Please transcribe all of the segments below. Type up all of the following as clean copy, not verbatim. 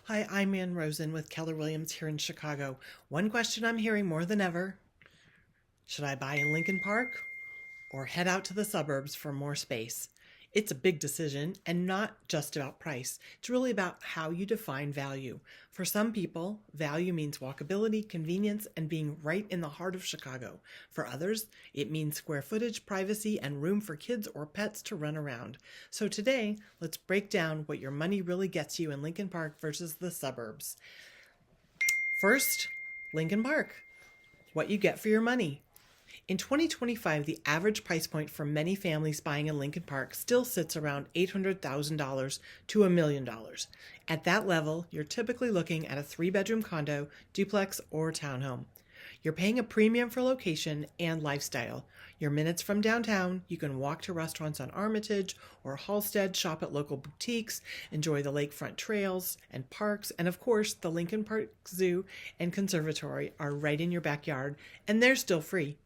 Hi, I'm Ann Rosen with Keller Williams here in Chicago. One question I'm hearing more than ever: should I buy in Lincoln Park or head out to the suburbs for more space? It's a big decision and not just about price. It's really about how you define value. For some people, value means walkability, convenience, and being right in the heart of Chicago. For others, it means square footage, privacy, and room for kids or pets to run around. So today, let's break down what your money really gets you in Lincoln Park versus the suburbs. First, Lincoln Park. What you get for your money. In 2025, the average price point for many families buying in Lincoln Park still sits around $800,000 to $1 million. At that level, you're typically looking at a 3-bedroom condo, duplex, or townhome. You're paying a premium for location and lifestyle. You're minutes from downtown. You can walk to restaurants on Armitage or Halsted, shop at local boutiques, enjoy the lakefront trails and parks, and of course, the Lincoln Park Zoo and Conservatory are right in your backyard, and they're still free.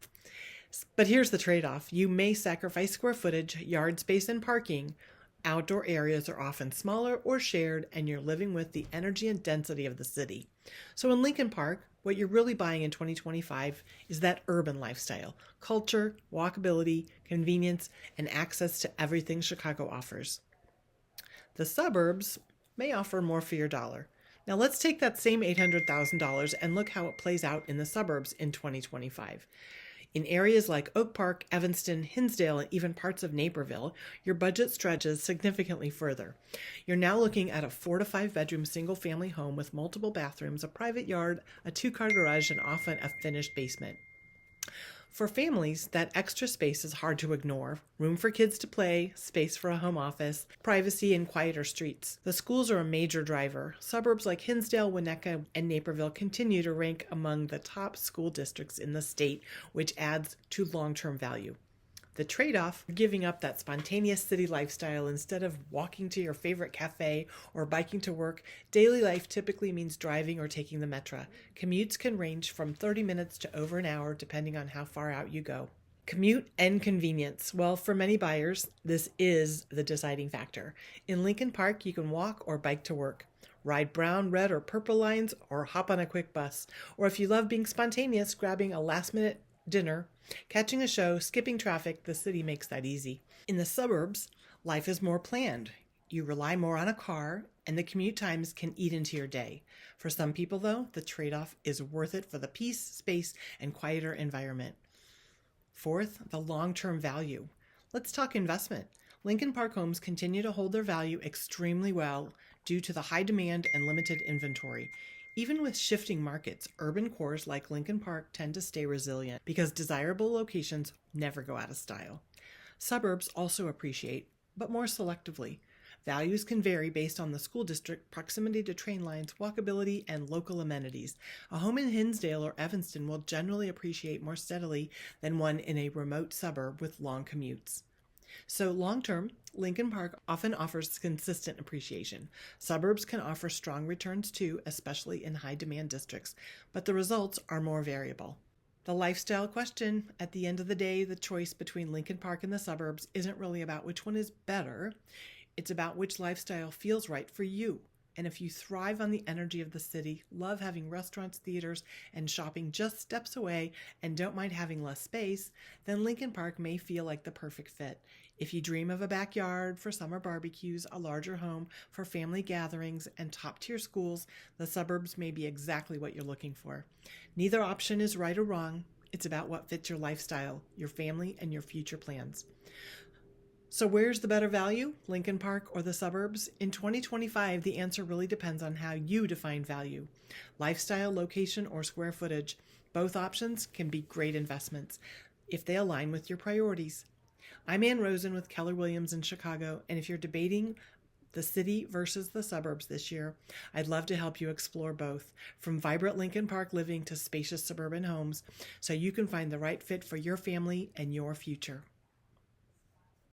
But here's the trade-off. You may sacrifice square footage, yard space, and parking. Outdoor areas are often smaller or shared, and you're living with the energy and density of the city. So in Lincoln Park, what you're really buying in 2025 is that urban lifestyle: culture, walkability, convenience, and access to everything Chicago offers. The suburbs may offer more for your dollar. Now let's take that same $800,000 and look how it plays out in the suburbs in 2025. In areas like Oak Park, Evanston, Hinsdale, and even parts of Naperville, your budget stretches significantly further. You're now looking at a 4 to 5 bedroom single family home with multiple bathrooms, a private yard, a 2-car garage, and often a finished basement. For families, that extra space is hard to ignore. Room for kids to play, space for a home office, privacy, and quieter streets. The schools are a major driver. Suburbs like Hinsdale, Winnetka, and Naperville continue to rank among the top school districts in the state, which adds to long-term value. The trade-off: giving up that spontaneous city lifestyle instead of walking to your favorite cafe or biking to work. Daily life typically means driving or taking the metro. Commutes can range from 30 minutes to over an hour depending on how far out you go. Commute and convenience. Well, for many buyers, this is the deciding factor. In Lincoln Park, you can walk or bike to work, ride brown, red, or purple lines, or hop on a quick bus. Or if you love being spontaneous, grabbing a last-minute dinner, catching a show, skipping traffic, the city makes that easy. In the suburbs, life is more planned. You rely more on a car, and the commute times can eat into your day. For some people, though, the trade-off is worth it for the peace, space, and quieter environment. Fourth, the long-term value. Let's talk investment. Lincoln Park homes continue to hold their value extremely well due to the high demand and limited inventory. Even with shifting markets, urban cores like Lincoln Park tend to stay resilient because desirable locations never go out of style. Suburbs also appreciate, but more selectively. Values can vary based on the school district, proximity to train lines, walkability, and local amenities. A home in Hinsdale or Evanston will generally appreciate more steadily than one in a remote suburb with long commutes. So long-term, Lincoln Park often offers consistent appreciation. Suburbs can offer strong returns too, especially in high-demand districts, but the results are more variable. The lifestyle question: at the end of the day, the choice between Lincoln Park and the suburbs isn't really about which one is better. It's about which lifestyle feels right for you. And if you thrive on the energy of the city, love having restaurants, theaters, and shopping just steps away, and don't mind having less space, then Lincoln Park may feel like the perfect fit. If you dream of a backyard for summer barbecues, a larger home for family gatherings, and top-tier schools, the suburbs may be exactly what you're looking for. Neither option is right or wrong. It's about what fits your lifestyle, your family, and your future plans. So where's the better value, Lincoln Park or the suburbs? In 2025, the answer really depends on how you define value. Lifestyle, location, or square footage. Both options can be great investments if they align with your priorities. I'm Ann Rosen with Keller Williams in Chicago, and if you're debating the city versus the suburbs this year, I'd love to help you explore both, from vibrant Lincoln Park living to spacious suburban homes, so you can find the right fit for your family and your future.